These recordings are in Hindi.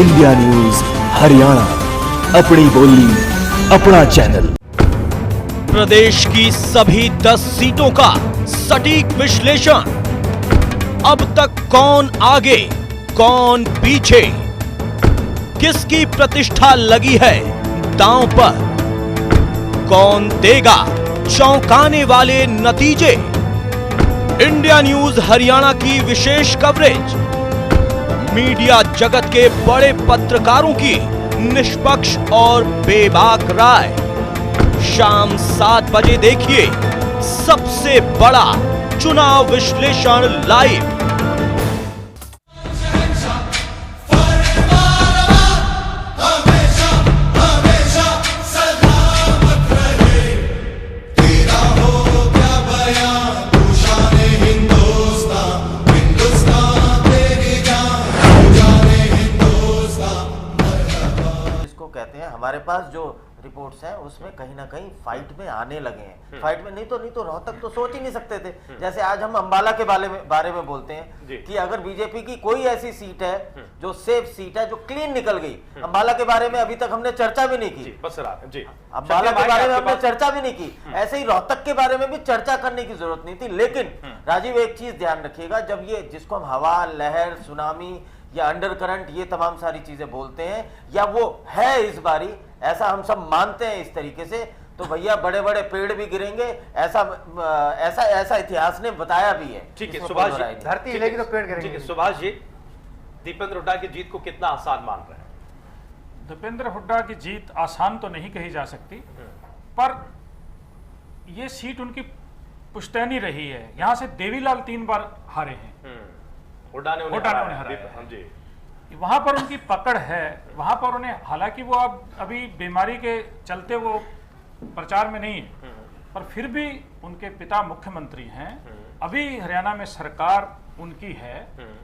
इंडिया न्यूज हरियाणा, अपनी बोली अपना चैनल। प्रदेश की सभी 10 सीटों का सटीक विश्लेषण। अब तक कौन आगे कौन पीछे, किसकी प्रतिष्ठा लगी है दांव पर, कौन देगा चौंकाने वाले नतीजे। इंडिया न्यूज हरियाणा की विशेष कवरेज, मीडिया जगत के बड़े पत्रकारों की निष्पक्ष और बेबाक राय। शाम 7 बजे देखिए सबसे बड़ा चुनाव विश्लेषण लाइव। कहते हैं हमारे पास जो रिपोर्ट्स हैं उसमें कहीं ना कहीं फाइट में आने लगे हैं। फाइट में नहीं तो रोहतक तो सोच ही नहीं सकते थे। जैसे आज हम अंबाला के बारे में बोलते हैं कि अगर बीजेपी की कोई ऐसी सीट है जो सेफ सीट है, जो क्लीन निकल गई, अंबाला के बारे में अभी तक हमने चर्चा भी नहीं की। अंबाला के बारे में हमने चर्चा भी नहीं की, ऐसे ही रोहतक के बारे में भी चर्चा करने की जरूरत नहीं थी। लेकिन राजीव, एक चीज ध्यान रखिएगा, जब ये जिसको हम हवा, लहर, सुनामी या अंडर करंट ये तमाम सारी चीजें बोलते हैं, या वो है इस बारी, ऐसा हम सब मानते हैं इस तरीके से, तो भैया बड़े बड़े पेड़ भी गिरेंगे, ऐसा इतिहास ने बताया भी है। ठीक है सुभाष जी, धरती हिलेगी तो पेड़ गिरेंगे। ठीक है सुभाष जी, दीपेंद्र हुड्डा की जीत को कितना आसान मान रहे हैं? दीपेंद्र हुड्डा की जीत आसान तो नहीं कही जा सकती, पर यह सीट उनकी पुश्तैनी रही है। यहां से देवीलाल 3 बार हारे हैं, हुड्डा ने उन्हें हराया जी। वहां पर उनकी पकड़ है, वहां पर उन्हें, हालांकि वो अब अभी बीमारी के चलते वो प्रचार में नहीं है, पर फिर भी उनके पिता मुख्यमंत्री हैं, अभी हरियाणा में सरकार उनकी है,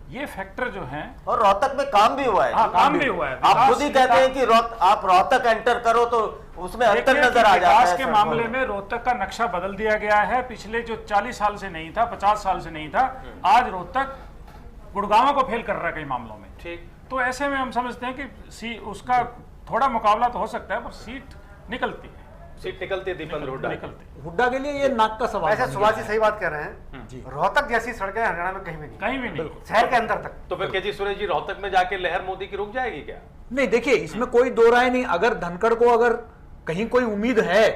ये फैक्टर जो हैं, और रोहतक में काम भी हुआ है। हाँ, काम भी हुआ है। आप खुद ही कहते हैं कि आप रोहतक एंटर करो तो उसमें अंतर नजर आ जाता है। विकास के मामले में रोहतक का नक्शा बदल दिया गया है। पिछले जो 40 साल से नहीं था, 50 साल से नहीं था, आज रोहतक गुड़गांव को फेल कर रहा है कई मामलों में। ठीक, तो ऐसे में हम समझते हैं कि उसका थोड़ा मुकाबला तो हो सकता है, पर सीट निकलती है। सीट निकलती है दीपेंद्र हुड्डा हुड्डा के लिए ये नाक का सवाल। ऐसे सुभाष जी सही बात कह रहे हैं। रोहतक जैसी सड़कें हरियाणा में कहीं भी नहीं, कहीं भी नहीं, शहर के अंदर तक। तो फिर केजी सुरेश जी, रोहतक में जाके लहर मोदी की रुक जाएगी क्या? नहीं, देखिए इसमें कोई दो राय नहीं। अगर धनखड़ को अगर कहीं कोई उम्मीद है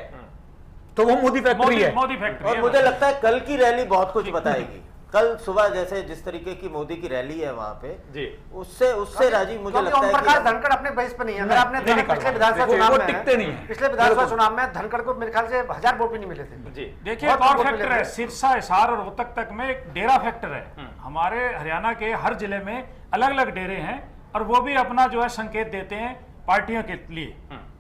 तो वो मोदी फैक्ट्री है। मोदी फैक्ट्री। और मुझे लगता है कल की रैली बहुत कुछ बताएगी। कल सुबह जैसे जिस तरीके की मोदी की रैली है वहां पे जी, उससे राजीव मुझे लगता है कि धनखड़ अपने बेस पे नहीं है। आपने पिछले विधानसभा चुनाव में टिकते नहीं है। पिछले विधानसभा चुनाव में धनखड़ को मेरे ख्याल से 1000 वोट भी नहीं मिले थे जी। देखिए एक और फैक्टर है, सिरसा, हिसार और रोहतक तक में एक डेरा फैक्टर है। हमारे हरियाणा के हर जिले में अलग अलग डेरे हैं, और वो भी अपना जो है संकेत देते हैं पार्टियों के लिए,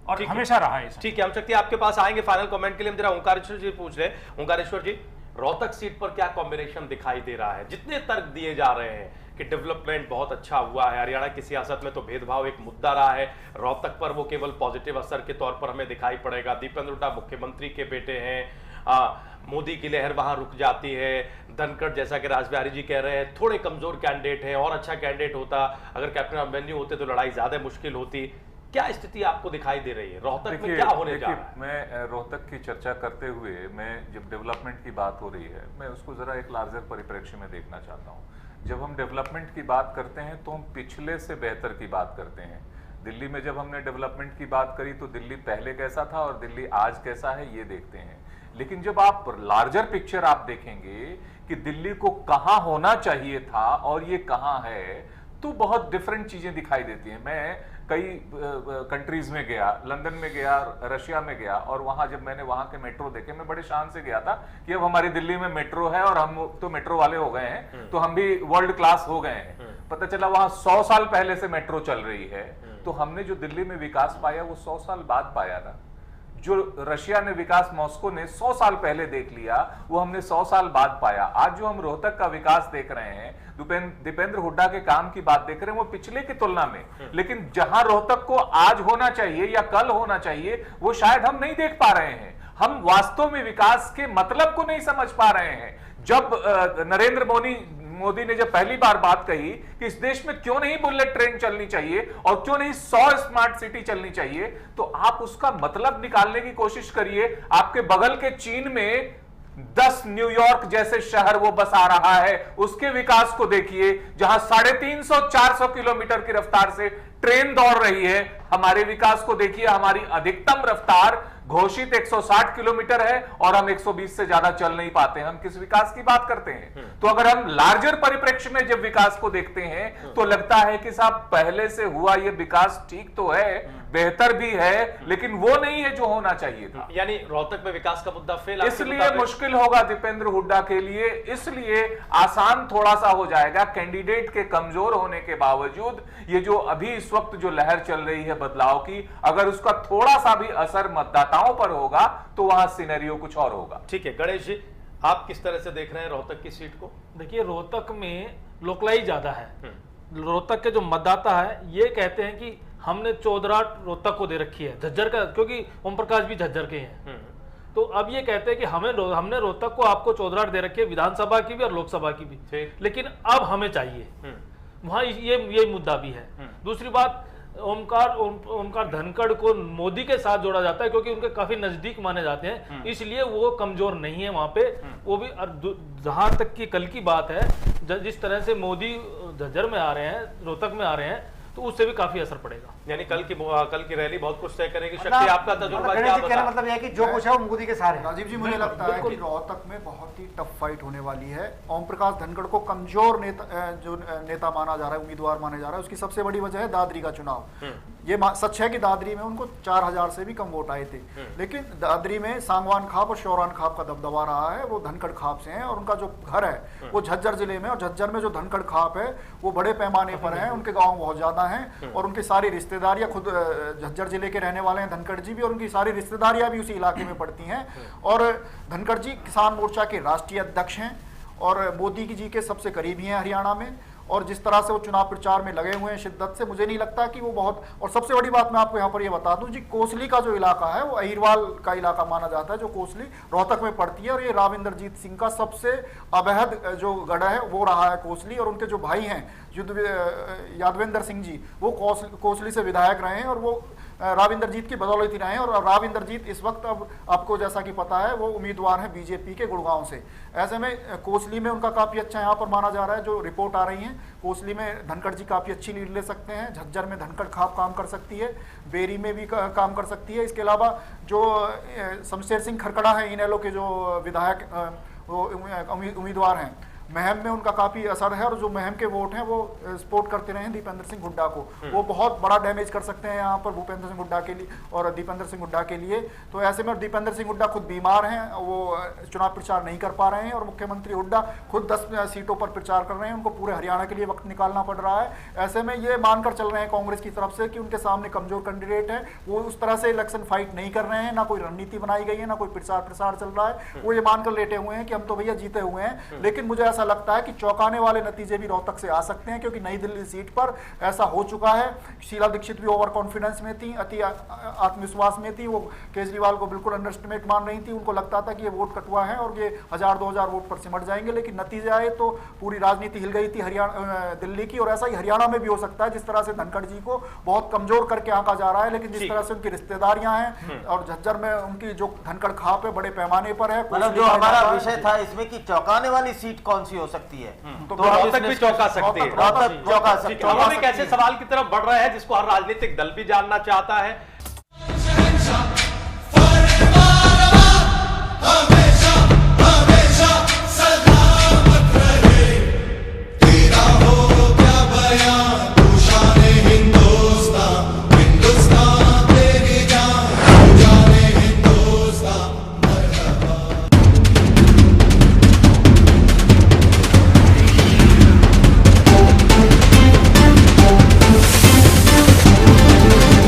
और हमेशा रहा है। ठीक है, हम शक्ति आपके पास आएंगे फाइनल कमेंट के लिए। हम जरा ओंकारेश्वर जी पूछ रहे हैं। ओंकारेश्वर जी, रोहतक सीट पर क्या कॉम्बिनेशन दिखाई दे रहा है? जितने तर्क दिए जा रहे हैं कि डेवलपमेंट बहुत अच्छा हुआ है, हरियाणा की सियासत में तो भेदभाव एक मुद्दा रहा है, रोहतक पर वो केवल पॉजिटिव असर के तौर पर हमें दिखाई पड़ेगा। दीपेंद्र हुड्डा मुख्यमंत्री के बेटे हैं, मोदी की लहर वहां रुक जाती है। धनखड़, जैसा कि राज बिहारी जी कह रहे हैं, थोड़े कमजोर कैंडिडेट हैं, और अच्छा कैंडिडेट होता, अगर कैप्टन अभिमन्यु होते तो लड़ाई ज्यादा मुश्किल होती। क्या स्थिति आपको दिखाई दे रही है? रोहतक में क्या होने जा रहा है? मैं रोहतक की चर्चा करते हुए, मैं जब डेवलपमेंट की बात हो रही है, मैं उसको जरा एक लार्जर परिप्रेक्ष्य में देखना चाहता हूँ। जब हम डेवलपमेंट की बात करते हैं तो हम पिछले से बेहतर की बात करते हैं। दिल्ली में जब हमने डेवलपमेंट की बात करी तो दिल्ली पहले कैसा था और दिल्ली आज कैसा है, ये देखते हैं। लेकिन जब आप लार्जर पिक्चर आप देखेंगे कि दिल्ली को कहाँ होना चाहिए था और ये कहाँ है, तो बहुत डिफरेंट चीजें दिखाई देती हैं। मैं कई कंट्रीज में गया, लंदन में गया, रशिया में गया, और वहां जब मैंने वहां के मेट्रो देखे, मैं बड़े शान से गया था कि अब हमारी दिल्ली में मेट्रो है और हम तो मेट्रो वाले हो गए हैं, तो हम भी वर्ल्ड क्लास हो गए हैं। पता चला वहां 100 साल पहले से मेट्रो चल रही है। तो हमने जो दिल्ली में विकास पाया वो 100 साल बाद पाया ना। जो रशिया ने विकास मॉस्को ने 100 साल पहले देख लिया, वो हमने 100 साल बाद पाया। आज जो हम रोहतक का विकास देख रहे हैं, दीपेंद्र हुड्डा के काम की बात देख रहे हैं, वो पिछले की तुलना में, लेकिन जहां रोहतक को आज होना चाहिए या कल होना चाहिए, वो शायद हम नहीं देख पा रहे हैं। हम वास्तव में विकास के मतलब को नहीं समझ पा रहे हैं। जब नरेंद्र मोदी ने जब पहली बार बात कही कि इस देश में क्यों नहीं बुलेट ट्रेन चलनी चाहिए और क्यों नहीं 100 स्मार्ट सिटी चलनी चाहिए, तो आप उसका मतलब निकालने की कोशिश करिए। आपके बगल के चीन में 10 न्यूयॉर्क जैसे शहर वो बसा रहा है, उसके विकास को देखिए, जहां 350-400 किलोमीटर की रफ्तार से ट्रेन दौड़ रही है। हमारे विकास को देखिए, हमारी अधिकतम रफ्तार घोषित 160 किलोमीटर है और हम 120 से ज्यादा चल नहीं पाते हैं। हम किस विकास की बात करते हैं? तो अगर हम लार्जर परिप्रेक्ष्य में जब विकास को देखते हैं तो लगता है कि साहब पहले से हुआ ये विकास ठीक तो है, बेहतर भी है, लेकिन वो नहीं है जो होना चाहिए था। यानी रोहतक में विकास का मुद्दा फेल, इसलिए मुश्किल होगा दीपेंद्र हुड्डा के लिए, इसलिए आसान थोड़ा सा हो जाएगा। कैंडिडेट के कमजोर होने के बावजूद ये जो अभी इस वक्त जो लहर चल रही है बदलाव की, अगर उसका थोड़ा सा भी असर मतदाताओं पर होगा तो वहां सिनेरियो कुछ और होगा। ठीक है, गणेश जी आप किस तरह से देख रहे हैं रोहतक की सीट को? देखिए, रोहतक में लोकलाई ज्यादा है। रोहतक के जो मतदाता है ये कहते हैं कि हमने चौधरा रोहतक को दे रखी है, झज्जर का, क्योंकि ओम प्रकाश भी झज्जर के हैं। तो अब ये कहते हैं कि हमने रोहतक को आपको चौधरा दे रखी है, विधानसभा की भी और लोकसभा की भी, लेकिन अब हमें चाहिए। वहां ये मुद्दा भी है। दूसरी बात, ओमकार धनखड़ को मोदी के साथ जोड़ा जाता है क्योंकि उनके काफी नजदीक माने जाते हैं, इसलिए वो कमजोर नहीं है वहां पे। वो भी जहां तक की कल की बात है, जिस तरह से मोदी झज्जर में आ रहे हैं, रोहतक में आ रहे हैं, तो उससे भी काफी असर पड़ेगा। यानी कल की रैली बहुत कुछ तय करेगी। शक्ति, आपका तजुर्बा क्या बता? मतलब यह है कि जो कुछ है वो मोदी के साथ है। राजीव जी, मुझे लगता है कि रोहतक में बहुत ही टफ फाइट होने वाली है। ओम प्रकाश धनखड़ को कमजोर नेता माना जा रहा है, उम्मीदवार माना जा रहा है। उसकी सबसे बड़ी वजह है दादरी का चुनाव। ये सच है कि दादरी में उनको 4000 से भी कम वोट आए थे, लेकिन दादरी में सांगवान खाप और शौरान खाप का दबदबा रहा है। वो धनखड़ खाप से हैं और उनका जो घर है वो झज्जर जिले में, और झज्जर में जो धनखड़ खाप है वो बड़े पैमाने पर है। उनके गांव बहुत ज्यादा हैं और उनकी सारी रिश्तेदारियां, खुद झज्जर जिले के रहने वाले हैं धनखड़ जी भी, और उनकी सारी रिश्तेदारियां भी उसी इलाके में पड़ती हैं। और धनखड़ जी किसान मोर्चा के राष्ट्रीय अध्यक्ष हैं और मोदी जी के सबसे करीबी हैं हरियाणा में। और जिस तरह से वो चुनाव प्रचार में लगे हुए हैं शिद्दत से, मुझे नहीं लगता कि वो बहुत। और सबसे बड़ी बात मैं आपको यहाँ पर ये बता दूं जी, कोसली का जो इलाका है वो अहिरवाल का इलाका माना जाता है, जो कोसली रोहतक में पड़ती है। और ये राविंदरजीत सिंह का सबसे अवैध जो गढ़ है वो रहा है कोसली। और उनके जो भाई हैं यादवेंद्र सिंह जी, वो कोसली से विधायक रहे हैं और वो राविंदरजीत की बदौलत ही रहे हैं। और राविंदरजीत इस वक्त, अब आपको जैसा कि पता है, वो उम्मीदवार हैं बीजेपी के गुड़गांव से। ऐसे में कोसली में उनका काफी अच्छा यहाँ पर माना जा रहा है। जो रिपोर्ट आ रही है, कोसली में धनखड़ जी काफी अच्छी लीड ले सकते हैं। झज्जर में धनखड़ खाप काम कर सकती है, बेरी में भी काम कर सकती है। इसके अलावा जो शमशेर सिंह खरकड़ा है, इनेलो के जो विधायक उम्मीदवार हैं, महम में उनका काफी असर है। और जो महम के वोट हैं वो सपोर्ट करते रहे दीपेंद्र सिंह हुड्डा को, वो बहुत बड़ा डैमेज कर सकते हैं यहाँ पर भूपेंद्र सिंह हुड्डा के लिए और दीपेंद्र सिंह हुड्डा के लिए। तो ऐसे में दीपेंद्र सिंह हुड्डा खुद बीमार हैं, वो चुनाव प्रचार नहीं कर पा रहे हैं। और मुख्यमंत्री हुड्डा खुद 10 सीटों पर प्रचार कर रहे हैं, उनको पूरे हरियाणा के लिए वक्त निकालना पड़ रहा है। ऐसे में ये मानकर चल रहे हैं कांग्रेस की तरफ से कि उनके सामने कमजोर कैंडिडेट है, वो उस तरह से इलेक्शन फाइट नहीं कर रहे हैं, ना कोई रणनीति बनाई गई है, ना कोई प्रसार चल रहा है। वो ये मानकर लेटे हुए हैं कि हम तो भैया जीते हुए हैं। लेकिन मुझे ऐसा लगता है कि चौंकाने वाले नतीजे भी रोहतक से आ सकते हैं, क्योंकि नई दिल्ली सीट पर ऐसा हो चुका है। शीला दीक्षित भी ओवर कॉन्फिडेंस में थी, अति आत्मविश्वास में थी। वो केजरीवाल को बिल्कुल अंडर एस्टिमेट मान रही थी। उनको लगता था कि ये वोट कटुआ है और ये 1000-2000 वोट पर सिमट जाएंगे। लेकिन नतीजे आए तो पूरी राजनीति हिल गई थी दिल्ली की। और ऐसा ही हरियाणा में भी हो सकता है, जिस तरह से धनखड़ जी को बहुत कमजोर करके आंका जा रहा है, लेकिन जिस तरह से उनकी रिश्तेदारियां हैं और झज्जर में उनकी जो धनखड़ खाप है बड़े पैमाने पर है। मतलब जो हमारा विषय था इसमें कि चौंकाने वाली सीट कौन सी हो सकती है, तो रोहतक भी चौंका सकती है। चौंका सकती है। चुनाव भी कैसे सवाल की तरफ बढ़ रहा है, जिसको हर राजनीतिक दल भी जानना चाहता है।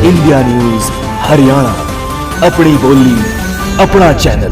इंडिया न्यूज हरियाणा, अपनी बोली अपना चैनल।